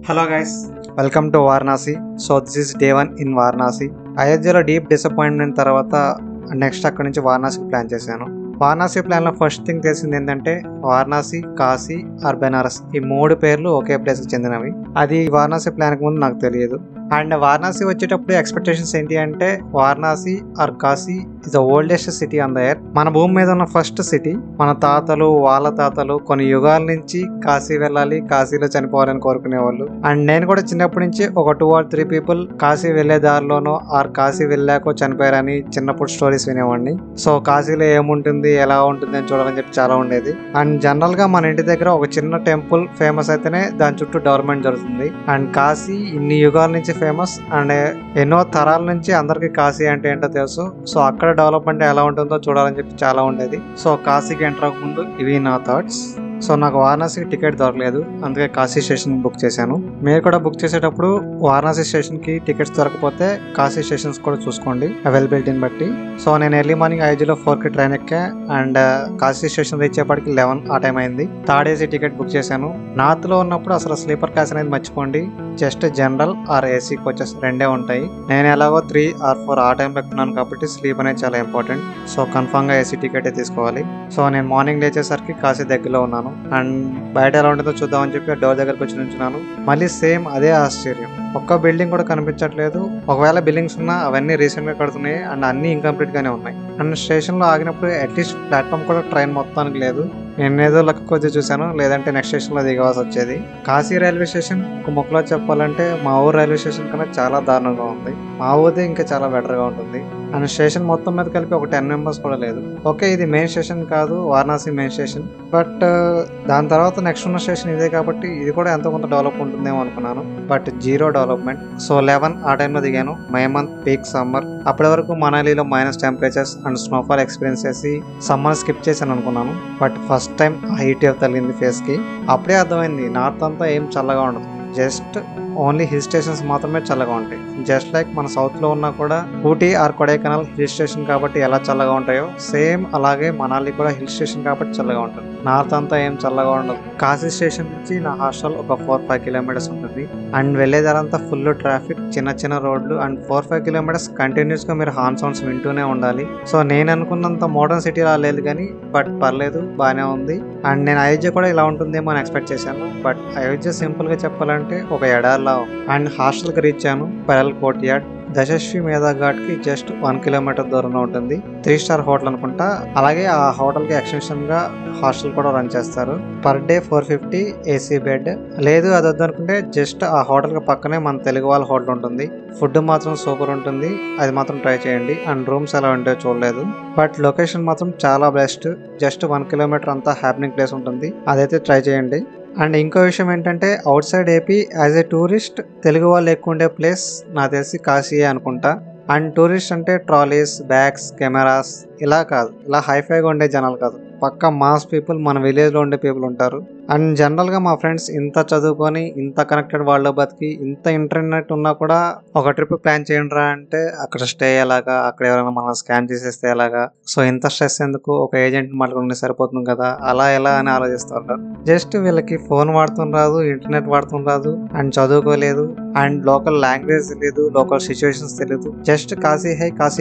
Hello guys, welcome to Varanasi. So this is day 1 in Varanasi. అయోధ్యలో deep disappointment తర్వాత next అక్కడ నుంచి వారణాసికి plan చేశాను. వారణాసి ప్లాన్లో ఫస్ట్ థింగ్ తెలిసింది ఏంటంటే వారణాసి, కాశీ ఆర్ బెనారస్ ఈ 3 పేర్లు ఒకే ప్లేస్కి చెందినవి. అది వారణాసి ప్లాన్కి ముందు నాకు తెలియదు. అండ్ వారణాసి వచ్చేటప్పుడు ఎక్స్పెక్టేషన్స్ ఏంటి అంటే Varanasi or Kashi is the oldest city on the earth. మన భూమి మీద ఉన్న ఫస్ట్ సిటీ. మన తాతలు వాళ్ళ తాతలు కొన్ని యుగాల నుంచి కాశీ వెళ్ళాలి, కాశీలో చనిపోవాలని కోరుకునేవాళ్ళు. అండ్ నేను కూడా చిన్నప్పటి నుంచి ఒక 2 or 3 పీపుల్ కాశీ వెళ్లే దారిలోనో ఆర్ కాశీ వెళ్ళాకో చనిపోయారని చిన్నప్పుడు స్టోరీస్ వినేవాడిని. సో కాశీలో ఏముంటుంది, ఎలా ఉంటుంది అని చూడాలని చెప్పి చాలా ఉండేది. అండ్ జనరల్ గా మన ఇంటి దగ్గర ఒక చిన్న టెంపుల్ ఫేమస్ అయితేనే దాని చుట్టూ డెవలప్మెంట్ జరుగుతుంది. అండ్ కాశీ ఇన్ని యుగాల నుంచి ఫేమస్ అండ్ ఎన్నో తరాల నుంచి అందరికి కాశీ అంటే ఏంటో తెలుసు. సో అక్కడ డెవలప్మెంట్ ఎలా ఉంటుందో చూడాలని చెప్పి చాలా ఉండేది. సో కాశీకి ఎంటర్ అవ్వక ముందు ఇవి నా థాట్స్. సో నాకు వారణాసికి టికెట్ దొరకలేదు, అందుకే కాశీ స్టేషన్ బుక్ చేశాను. మీరు కూడా బుక్ చేసేటప్పుడు వారణాసి స్టేషన్కి టికెట్స్ దొరకపోతే కాశీ స్టేషన్స్ కూడా చూసుకోండి అవైలబిలిటీని బట్టి. సో నేను ఎర్లీ మార్నింగ్ 5:00 4కి ట్రైన్ ఎక్కా అండ్ కాశీ స్టేషన్ రీచ్ అయ్యేపటికి 11 ఆ టైం అయింది. థర్డ్ ఏసీ టికెట్ బుక్ చేశాను. నార్త్లో ఉన్నప్పుడు అసలు స్లీపర్ క్లాస్ అనేది మర్చిపోండి, just general or AC coaches రెండే ఉంటాయి. నేను ఎలాగో 3 or 4 ఆ టైంలో ఎక్కున్నాను కాబట్టి స్లీప్ అనేది చాలా ఇంపార్టెంట్. సో కన్ఫామ్గా ఏసీ టికెటే తీసుకోవాలి. సో నేను మార్నింగ్ లేచేసరికి కాశీ దగ్గరలో ఉన్నాను అండ్ బయట ఎలా ఉంటుందో చూద్దామని చెప్పి డోర్ దగ్గరకు వచ్చి నుంచున్నాను. మళ్ళీ సేమ్ అదే ఆశ్చర్యం, ఒక్క బిల్డింగ్ కూడా కనిపించట్లేదు. ఒకవేళ బిల్డింగ్స్ ఉన్నా అవన్నీ రీసెంట్ గా కడుతున్నాయి అండ్ అన్ని ఇన్కంప్లీట్ గానే ఉన్నాయి. అండ్ స్టేషన్ లో ఆగినప్పుడు అట్లీస్ట్ ప్లాట్ఫామ్ కూడా ట్రైన్ మొత్తానికి లేదు. నేను ఏదో లక్ కొద్ది చూశాను, లేదంటే నెక్స్ట్ స్టేషన్ లో దిగవలసి వచ్చేది. కాశీ రైల్వే స్టేషన్ ఒక మొక్కలో చెప్పాలంటే మా ఊరు రైల్వే స్టేషన్ కన్నా చాలా దారుణంగా ఉంది. మా ఊరిదే ఇంకా చాలా బెటర్ గా ఉంటుంది. అండ్ స్టేషన్ మొత్తం మీద కలిపి ఒక 10 members కూడా లేదు. ఓకే, ఇది మెయిన్ స్టేషన్ కాదు, వారణాసి మెయిన్ స్టేషన్. బట్ దాని తర్వాత నెక్స్ట్ ఉన్న స్టేషన్ ఇదే కాబట్టి ఇది కూడా ఎంతో కొంత డెవలప్ ఉంటుందేమో అనుకున్నాను. But zero development. సో 11 ఆ టైంలో దిగాను. May month peak summer. అప్పటి వరకు మనాలిలో minus temperatures and snowfall experience చేసి సమ్మర్ స్కిప్ చేశాను అనుకున్నాను. బట్ ఫస్ట్ టైం హీట్ తగిలింది ఫేస్ కి. అప్పుడే అర్థమైంది నార్త్ అంతా ఏం చల్లగా ఉండదు, జస్ట్ ఓన్లీ హిల్ స్టేషన్స్ మాత్రమే చల్లగా ఉంటాయి. జస్ట్ లైక్ మన సౌత్ లో ఉన్నా కూడా Ooty or Kodaikanal hill station కాబట్టి ఎలా చల్లగా ఉంటాయో సేమ్ అలాగే మనాలి కూడా హిల్ స్టేషన్ కాబట్టి చల్లగా ఉంటుంది. నార్త్ అంతా ఏం చల్లగా ఉండదు. కాశీ స్టేషన్ నుంచి నా హాస్టల్ ఒక 4-5 kilometers ఉంటుంది. అండ్ వెళ్ళేదారంతా ఫుల్ ట్రాఫిక్, చిన్న చిన్న రోడ్లు అండ్ 4-5 kilometers కంటిన్యూస్ గా మీరు హార్న్ సౌండ్స్ వింటూనే ఉండాలి. సో నేను అనుకున్నంత మోడర్న్ సిటీ లా లేదు కానీ బట్ పర్లేదు, బాగానే ఉంది. అండ్ నేను అయోధ్య కూడా ఇలా ఉంటుందేమో అని ఎక్స్పెక్ట్ చేశాను. బట్ అయోధ్య సింపుల్ గా చెప్పాలంటే ఒక ఎడార్లా. అండ్ హాస్టల్ కి రీచ్ అయ్యాను. పెరల్ కోర్ట్యార్డ్ దశశ్వి మేధా ఘాట్ కి జస్ట్ 1 kilometer దూరంలో ఉంటుంది. 3 star హోటల్ అనుకుంటా. అలాగే ఆ హోటల్ కి ఎక్స్టెన్షన్ గా హాస్టల్ కూడా రన్ చేస్తారు. Per day 450 AC bed. లేదు అది వద్దు అనుకుంటే జస్ట్ ఆ హోటల్ కి పక్కనే మన తెలుగు వాళ్ళ హోటల్ ఉంటుంది. ఫుడ్ మాత్రం సూపర్ ఉంటుంది, అది మాత్రం ట్రై చేయండి. అండ్ రూమ్స్ ఎలా ఉంటాయో చూడలేదు, బట్ లొకేషన్ మాత్రం చాలా బెస్ట్. జస్ట్ 1 kilometer అంతా హ్యాపెనింగ్ ప్లేస్ ఉంటుంది, అదైతే ట్రై చేయండి. అండ్ ఇంకో విషయం ఏంటంటే out side AP as a tourist Telugu వాళ్ళు ఎక్కువ ఉండే ప్లేస్ నాకు తెలిసి కాశీయే అనుకుంటా. అండ్ టూరిస్ట్ అంటే ట్రాలీస్, బ్యాగ్స్, కెమెరాస్ ఇలా కాదు, ఇలా హైఫైగా ఉండే జనాలు కాదు, పక్కా మాస్ పీపుల్, మన విలేజ్లో ఉండే పీపుల్ ఉంటారు. అండ్ జనరల్గా మా ఫ్రెండ్స్ ఇంత చదువుకొని ఇంత కనెక్టెడ్ వాళ్ళు బతికి ఇంత ఇంటర్నెట్ ఉన్నా కూడా ఒక ట్రిప్ ప్లాన్ చేయండి రా అంటే అక్కడ స్టే ఎలాగా, అక్కడ ఎవరైనా మనం స్కామ్ చేసేస్తే ఎలాగా, సో ఇంత స్ట్రెస్ ఎందుకు, ఒక ఏజెంట్ మాట్లాడుకుంటే సరిపోతుంది కదా, అలా ఎలా అని ఆలోచిస్తూ ఉంటారు. జస్ట్ వీళ్ళకి ఫోన్ వాడుతుని రాదు, ఇంటర్నెట్ వాడుతుని రాదు అండ్ చదువుకోలేదు అండ్ లోకల్ లాంగ్వేజ్ తెలియదు, లోకల్ సిచ్యువేషన్స్ తెలియదు. జస్ట్ కాశీ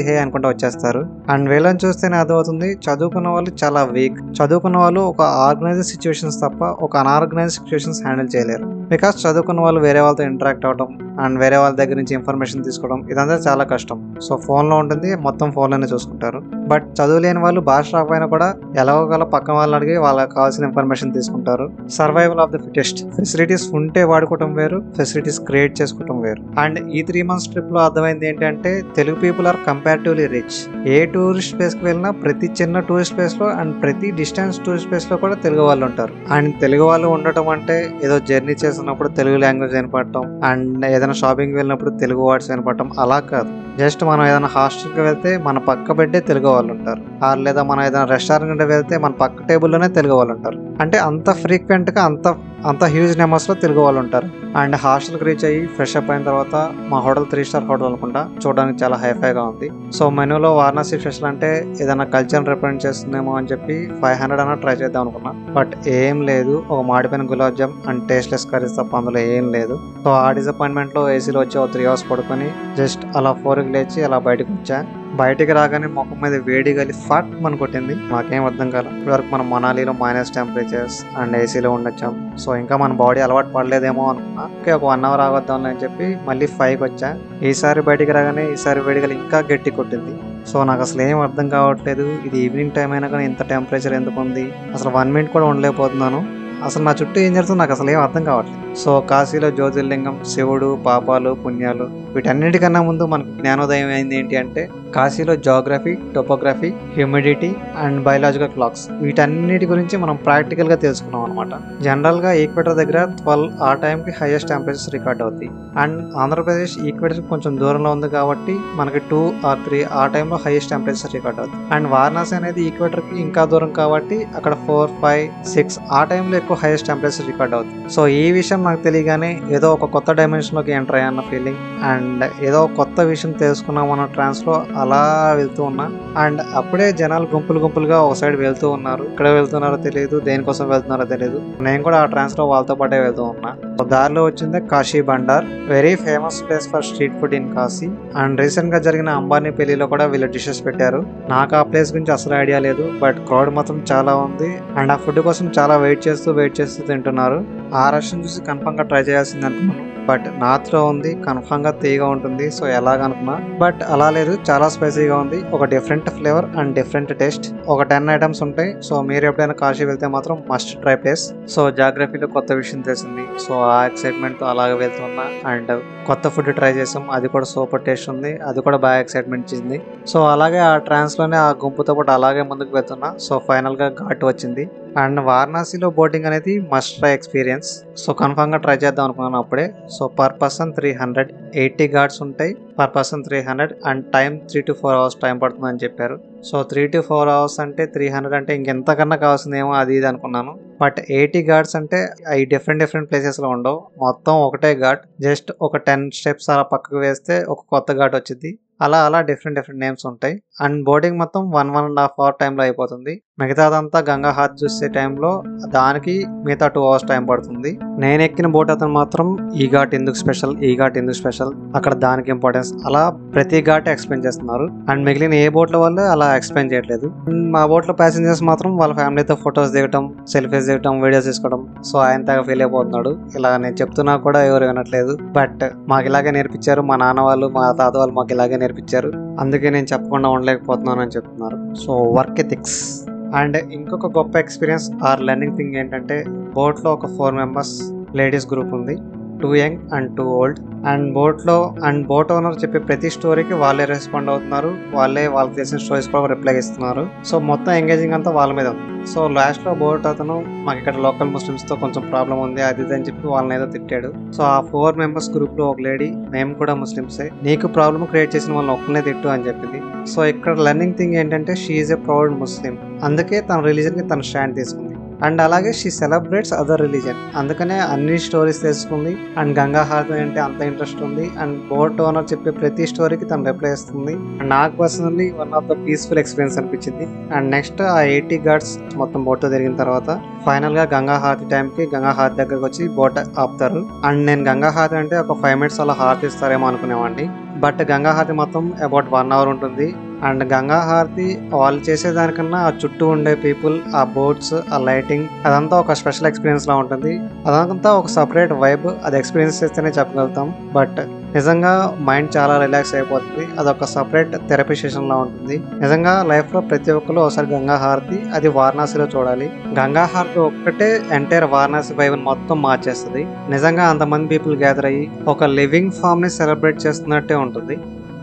హై అనుకుంటూ వచ్చేస్తారు. అండ్ వీళ్ళని చూస్తేనే అర్థమవుతుంది చదువుకున్న వాళ్ళు చాలా వీక్. చదువుకున్న వాళ్ళు ఒక ఆర్గనైజ్డ్ సిచ్యువేషన్స్ తప్ప ఒక అన్ఆర్గనైజ్డ్ సిచ్యువేషన్స్ హ్యాండిల్ చేయలేరు. బికాస్ చదువుకున్న వాళ్ళు వేరే వాళ్ళతో ఇంటరాక్ట్ అవ్వడం అండ్ వేరే వాళ్ళ దగ్గర నుంచి ఇన్ఫర్మేషన్ తీసుకోవడం ఇదంతా చాలా కష్టం. సో ఫోన్లో ఉంటుంది, మొత్తం ఫోన్లోనే చూసుకుంటారు. బట్ చదువులేని వాళ్ళు భాష రాకపోయినా కూడా ఎలాగోగల పక్కన వాళ్ళని అడిగి వాళ్ళకి కావాల్సిన ఇన్ఫర్మేషన్ తీసుకుంటారు. Survival of the fittest. Facilities ఉంటే వాడుకోవటం వేరు, ఫెసిలిటీస్ క్రియేట్ చేసుకోవటం వేరు. అండ్ ఈ 3 months ట్రిప్ లో అర్థమైంది ఏంటంటే Telugu people are comparatively rich. ఏ టూరిస్ట్ ప్లేస్ కి వెళ్ళినా ప్రతి చిన్న టూరిస్ట్ ప్లేస్ లో అండ్ ప్రతి డిస్టెన్స్ టూరిస్ట్ ప్లేస్ లో కూడా తెలుగు వాళ్ళు ఉంటారు. అండ్ తెలుగు వాళ్ళు ఉండటం అంటే ఏదో జర్నీ చేస్తున్నప్పుడు తెలుగు లాంగ్వేజ్ వినపడటం అండ్ ఏదైనా షాపింగ్ వెళ్ళినప్పుడు తెలుగు వర్డ్స్ వినపడటం అలా కాదు. జస్ట్ మనం ఏదైనా హాస్టల్కి వెళ్తే మన పక్క బెడ్డే తెలుగు వాళ్ళు ఉంటారు, లేదా మనం ఏదైనా రెస్టారెంట్ వెళ్తే మన పక్క టేబుల్లోనే తెలుగు వాళ్ళు ఉంటారు. అంటే అంత ఫ్రీక్వెంట్గా అంత హ్యూజ్ నెంబర్స్లో తిరిగే వాళ్ళు ఉంటారు. అండ్ హాస్టల్కి రీచ్ అయ్యి ఫ్రెష్ అప్ అయిన తర్వాత మా హోటల్ 3 స్టార్ హోటల్ అనుకుంటా, చూడడానికి చాలా హైఫైగా ఉంది. సో మెనూలో వారణాసి స్పెషల్ అంటే ఏదైనా కల్చర్ రిప్రజెంట్ చేస్తుందేమో అని చెప్పి 500 అన్న ట్రై చేద్దాం అనుకున్నా. బట్ ఏం లేదు, ఒక మాడిపోయిన gulab jam and tasteless curries తప్ప అందులో ఏం లేదు. సో ఆ డిసప్పాయింట్మెంట్లో ఏసీలో వచ్చి ఒక 3 hours పడుకొని జస్ట్ అలా 4కి లేచి అలా బయటకు వచ్చా. బయటికి రాగానే ముఖం మీద వేడి గాలి ఫాట్ మన కొట్టింది. మాకేం అర్థం కాదు. ఇప్పటివరకు మనం మనాలిలో మైనస్ టెంపరేచర్స్ అండ్ ఏసీలో ఉండొచ్చాం. సో ఇంకా మన బాడీ అలవాటు పడలేదేమో అనుకున్నా. ఓకే, ఒక 1 hour ఆగొద్దాం అని చెప్పి మళ్ళీ 5కి వచ్చా. ఈసారి బయటికి రాగానే ఈసారి వేడి గాలి ఇంకా గట్టి కొట్టింది. సో నాకు అసలు ఏం అర్థం కావట్లేదు. ఇది ఈవినింగ్ టైం అయినా కానీ ఇంత టెంపరేచర్ ఎందుకు ఉంది, అసలు 1 minute కూడా ఉండలేకపోతున్నాను. అసలు నా చుట్టూ ఏం జరుగుతుందో నాకు అసలు ఏం అర్థం కావట్లేదు. సో కాశీలో జ్యోతిర్లింగం, శివుడు, పాపాలు, పుణ్యాలు వీటన్నిటికన్నా ముందు మనకు జ్ఞానోదయం అయింది ఏంటి అంటే కాశీలో geography, topography, humidity and biological clocks వీటన్నిటి గురించి మనం ప్రాక్టికల్గా తెలుసుకున్నాం అనమాట. జనరల్గా ఈక్వేటర్ దగ్గర 12 ఆ టైంకి హైయెస్ట్ టెంపరేచర్స్ రికార్డ్ అవుతాయి. అండ్ ఆంధ్రప్రదేశ్ ఈక్వేటర్ కొంచెం దూరంలో ఉంది కాబట్టి మనకి 2 or 3 ఆ టైంలో హైయెస్ట్ టెంపరేచర్ రికార్డ్ అవుతుంది. అండ్ వారణాసి అనేది ఈక్వేటర్కి ఇంకా దూరం కాబట్టి అక్కడ 4, 5, 6 ఆ టైంలో ఎక్కువ హైయెస్ట్ టెంపరేచర్ రికార్డ్ అవుతుంది. సో ఈ విషయం నాకు తెలియగానే ఏదో ఒక కొత్త డైమెన్షన్లోకి ఎంటర్ అయ్యాన్న ఫీలింగ్ అండ్ ఏదో కొత్త విషయం తెలుసుకున్నాం అన్న ట్రాన్స్లో అలా వెళ్తూ ఉన్నా. అండ్ అప్పుడే జనాలు గుంపులుగా ఒక సైడ్ వెళ్తూ ఉన్నారు. ఇక్కడ వెళ్తున్నారో తెలియదు, దేనికోసం వెళ్తున్నారో తెలియదు. నేను కూడా ఆ ట్రాన్స్ లో వాళ్ళతో పాటే వెళ్తూ ఉన్నా. దారిలో వచ్చిందే Kashi Bandar, very famous place for street food in Kashi. And recent గా జరిగిన అంబానీ పెళ్లిలో కూడా వీళ్ళు డిషెస్ పెట్టారు. నాకు ఆ ప్లేస్ గురించి అసలు ఐడియా లేదు, బట్ క్రౌడ్ మాత్రం చాలా ఉంది. అండ్ ఆ ఫుడ్ కోసం చాలా వెయిట్ చేస్తూ తింటున్నారు. ఆ రష్ని చూసి కన్ఫర్మ్ గా ట్రై చేయాల్సింది అనుకున్నాను. బట్ నార్త్ లో ఉంది, కన్ఫర్మ్ గా తీగా ఉంటుంది. సో ఎలాగనుకున్నా, బట్ అలా లేదు, చాలా స్పైసీగా ఉంది. ఒక different flavour and different taste. ఒక 10 items ఉంటాయి. సో మీరు ఎప్పుడైనా కాశీ వెళ్తే మాత్రం మస్ట్ ట్రై ప్లేస్. సో జాగ్రఫీలో కొత్త విషయం తెలిసింది. సో ఆ ఎక్సైట్మెంట్ తో అలాగే వెళ్తున్నా. అండ్ కొత్త ఫుడ్ ట్రై చేసాం, అది కూడా సూపర్ టేస్ట్ ఉంది. అది కూడా బాగా ఎక్సైట్మెంట్ ఇచ్చింది. సో అలాగే ఆ ట్రాన్స్ లోనే ఆ గుంపుతో పాటు అలాగే ముందుకు వెళ్తున్నా. సో ఫైనల్ గా ఘాట్ వచ్చింది. అండ్ వారణాసిలో బోటింగ్ అనేది must try experience. So confirm గా ట్రై చేద్దాం అనుకున్నాను అప్పుడే. సో పర్ పర్సన్ 300, 80 ఘాట్స్ ఉంటాయి. Per person 300 and time 3 to 4 hours time పడుతుంది అని చెప్పారు. సో 3 to 4 hours అంటే 300 అంటే ఇంకెంతకన్నా కావాల్సిందేమో అది ఇది అనుకున్నాను. బట్ 80 ఘాట్స్ అంటే అవి డిఫరెంట్ ప్లేసెస్ లో ఉండవు, మొత్తం ఒకటే ఘాట్. జస్ట్ ఒక 10 steps అలా పక్కకు వేస్తే ఒక కొత్త ఘాట్ వచ్చింది. అలా డిఫరెంట్ నేమ్స్ ఉంటాయి. అండ్ బోటింగ్ మొత్తం 1.5 hour టైంలో అయిపోతుంది. మిగతాదంతా గంగా హాత్ చూసే టైంలో దానికి మిగతా 2 hours టైం పడుతుంది. నేను ఎక్కిన బోట్ అతను మాత్రం ఈ ఘాట్ ఎందుకు స్పెషల్, అక్కడ దానికి ఇంపార్టెన్స్, అలా ప్రతి ఘాట్ ఎక్స్ప్లెయిన్ చేస్తున్నారు. అండ్ మిగిలిన ఏ బోట్ల వాళ్ళు అలా ఎక్స్ప్లెయిన్ చేయట్లేదు. మా బోట్ లో ప్యాసింజర్స్ మాత్రం వాళ్ళ ఫ్యామిలీతో ఫొటోస్ దిగటం, సెల్ఫీస్ దిగటం, వీడియోస్ తీసుకోవడం. సో ఆయన తెగ ఫీల్ అయిపోతున్నాడు. ఇలా నేను చెప్తున్నా కూడా ఎవరు వినట్లేదు. బట్ మాకు ఇలాగే నేర్పించారు, మా నాన్న వాళ్ళు, మా తాత వాళ్ళు మాకు ఇలాగే నేర్పించారు. అందుకే నేను చెప్పకుండా ఉండలేకపోతున్నాను అని చెప్తున్నారు. So work ethics. అండ్ ఇంకొక గొప్ప ఎక్స్పీరియన్స్ ఆర్ లెర్నింగ్ థింగ్ ఏంటంటే బోట్లో ఒక 4 members లేడీస్ గ్రూప్ ఉంది. 2 young and 2 old. And boat owner చెప్పే ప్రతి స్టోరీకి వాళ్ళే రెస్పాండ్ అవుతున్నారు. వాళ్ళకి తెలిసిన స్టోరీస్ కూడా రిప్లై ఇస్తున్నారు. సో మొత్తం ఎంగేజింగ్ అంతా వాళ్ళ మీద ఉంది. సో లాస్ట్ లో బోట్ అతను మాకు ఇక్కడ లోకల్ ముస్లిమ్స్ తో కొంచెం ప్రాబ్లం ఉంది అది అని చెప్పి వాళ్ళని ఏదో తిట్టాడు. సో ఆ 4 members గ్రూప్ లో ఒక లేడీ, మేము కూడా ముస్లిమ్సే, నీకు ప్రాబ్లమ్ క్రియేట్ చేసిన వాళ్ళని ఒక్కనే తిట్టు అని చెప్పింది. సో ఇక్కడ లెర్నింగ్ థింగ్ ఏంటంటే షీ ఈజ్ ఎ ప్రౌడ్ ముస్లిం. అందుకే తన రిలీజన్ కి తన స్టాండ్ తీసుకుంది. అండ్ అలాగే షీ సెలబ్రేట్స్ అదర్ రిలీజన్, అందుకనే అన్ని స్టోరీస్ తెలుసుకుంది. అండ్ గంగా హారతి అంటే అంత ఇంట్రెస్ట్ ఉంది. అండ్ బోట్ ఓనర్ చెప్పే ప్రతి స్టోరీకి తను రిప్లై ఇస్తుంది. అండ్ నాకు personally one of the peaceful experience అనిపించింది. అండ్ నెక్స్ట్ ఆ 80 ఘాట్స్ మొత్తం బోట్ తిరిగిన తర్వాత ఫైనల్ గా గంగా హారతి టైంకి గంగా హారతి దగ్గరకు వచ్చి బోట్ ఆపుతారు. అండ్ నేను గంగా హారతి అంటే ఒక 5 minutes అలా హారతి ఇస్తారేమో అనుకునేవాడిని. బట్ గంగా హారతి మొత్తం అబౌట్ 1 hour ఉంటుంది. అండ్ గంగా హారతి వాళ్ళు చేసేదానికన్నా ఆ చుట్టూ ఉండే పీపుల్, ఆ బోట్స్, ఆ లైటింగ్ అదంతా ఒక స్పెషల్ ఎక్స్పీరియన్స్ లా ఉంటుంది. అదంతా ఒక సపరేట్ వైబ్. అది ఎక్స్పీరియన్స్ చేస్తేనే చెప్పగలుగుతాం. బట్ నిజంగా మైండ్ చాలా రిలాక్స్ అయిపోతుంది. అదొక సపరేట్ థెరపీ సెషన్ లా ఉంటుంది. నిజంగా లైఫ్ లో ప్రతి ఒక్కరు ఒకసారి గంగా హారతి అది వారణాసిలో చూడాలి. గంగా హారతి ఒక్కటే ఎంటైర్ వారణాసి వైబ్ మొత్తం మార్చేస్తుంది. నిజంగా అంతమంది పీపుల్ గ్యాదర్ అయ్యి ఒక లివింగ్ ఫామ్ ని సెలబ్రేట్ చేస్తున్నట్టే ఉంటుంది.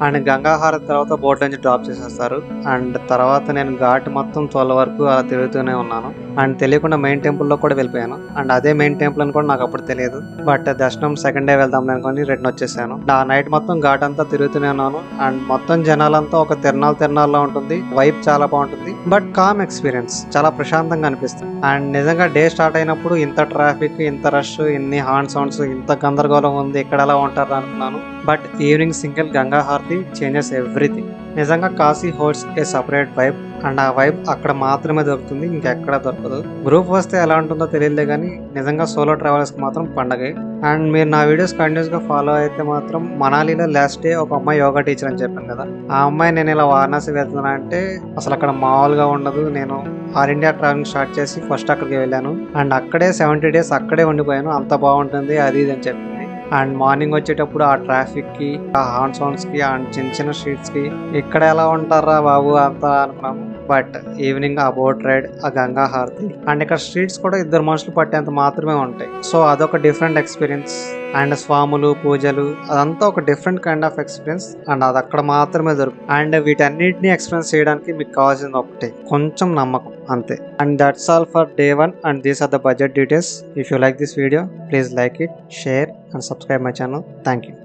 అండ్ గంగా హారతి తర్వాత బోట్ నుంచి డ్రాప్ చేసేస్తారు. అండ్ తర్వాత నేను ఘాట్ మొత్తం 12 వరకు అలా తిరుగుతూనే ఉన్నాను. అండ్ తెలియకుండా మెయిన్ టెంపుల్లో కూడా వెళ్ళిపోయాను. అండ్ అదే మెయిన్ టెంపుల్ అని కూడా నాకు అప్పుడు తెలియదు. బట్ దర్శనం సెకండ్ డే వెళ్దాం అనుకుని రిటర్న్ వచ్చేసాను. ఆ నైట్ మొత్తం ఘాట్ అంతా తిరుగుతూనే ఉన్నాను. అండ్ మొత్తం జనాలంతా ఒక తిరణాల్లో ఉంటుంది. వైబ్ చాలా బాగుంటుంది. బట్ కామ్ ఎక్స్పీరియన్స్, చాలా ప్రశాంతంగా అనిపిస్తుంది. అండ్ నిజంగా డే స్టార్ట్ అయినప్పుడు ఇంత ట్రాఫిక్, ఇంత రష్, ఇన్ని హార్న్ సౌండ్స్, ఇంత గందరగోళం ఉంది, ఇక్కడ ఎలా ఉంటారు అనుకున్నాను. బట్ ఈవినింగ్ సింగిల్ గంగా హారతి చేంజెస్ ఎవ్రీథింగ్. నిజంగా Kashi holds A separate vibe. And ఆ వైబ్ అక్కడ మాత్రమే దొరుకుతుంది, ఇంకెక్కడ దొరకదు. గ్రూప్ వస్తే ఎలా ఉంటుందో తెలియదులే కానీ నిజంగా సోలో ట్రావెలర్స్కి మాత్రం పండగే. అండ్ మీరు నా వీడియోస్ కంటిన్యూస్గా ఫాలో అయితే మాత్రం మనాలిలో లాస్ట్ డే ఒక అమ్మాయి యోగా టీచర్ అని చెప్పాను కదా, ఆ అమ్మాయి నేను ఇలా వారణాసి వెళ్తున్నా అంటే అసలు అక్కడ మామూలుగా ఉండదు. నేను ఆల్ ఇండియా ట్రావెలింగ్ స్టార్ట్ చేసి ఫస్ట్ అక్కడికి వెళ్ళాను. అండ్ అక్కడే 70 days అక్కడే ఉండిపోయాను. అంత బాగుంటుంది అది ఇది అని చెప్పింది. అండ్ మార్నింగ్ వచ్చేటప్పుడు ఆ ట్రాఫిక్ కి, ఆ హార్న్ సౌండ్స్ కి, అండ్ చిన్న చిన్న స్ట్రీట్స్ కి ఇక్కడ ఎలా ఉంటారా బాబు అంతా అనుకున్నాము. బట్ ఈవినింగ్ ఆ బోట్ రైడ్, ఆ గంగా హారతి, అండ్ ఇక్కడ స్ట్రీట్స్ కూడా 2 మనుషులు పట్టేంత మాత్రమే ఉంటాయి. సో అదొక డిఫరెంట్ ఎక్స్పీరియన్స్. అండ్ స్వాములు, పూజలు, అదంతా ఒక different kind of experience. And అది అక్కడ మాత్రమే దొరుకుతుంది. అండ్ వీటన్నిటిని ఎక్స్పీరియన్స్ చేయడానికి మీకు కావాల్సింది ఒకటే, కొంచెం నమ్మకం, అంతే. And that's all for day 1 and these are the budget details. If you like this video, please like it, share and subscribe my channel. Thank you.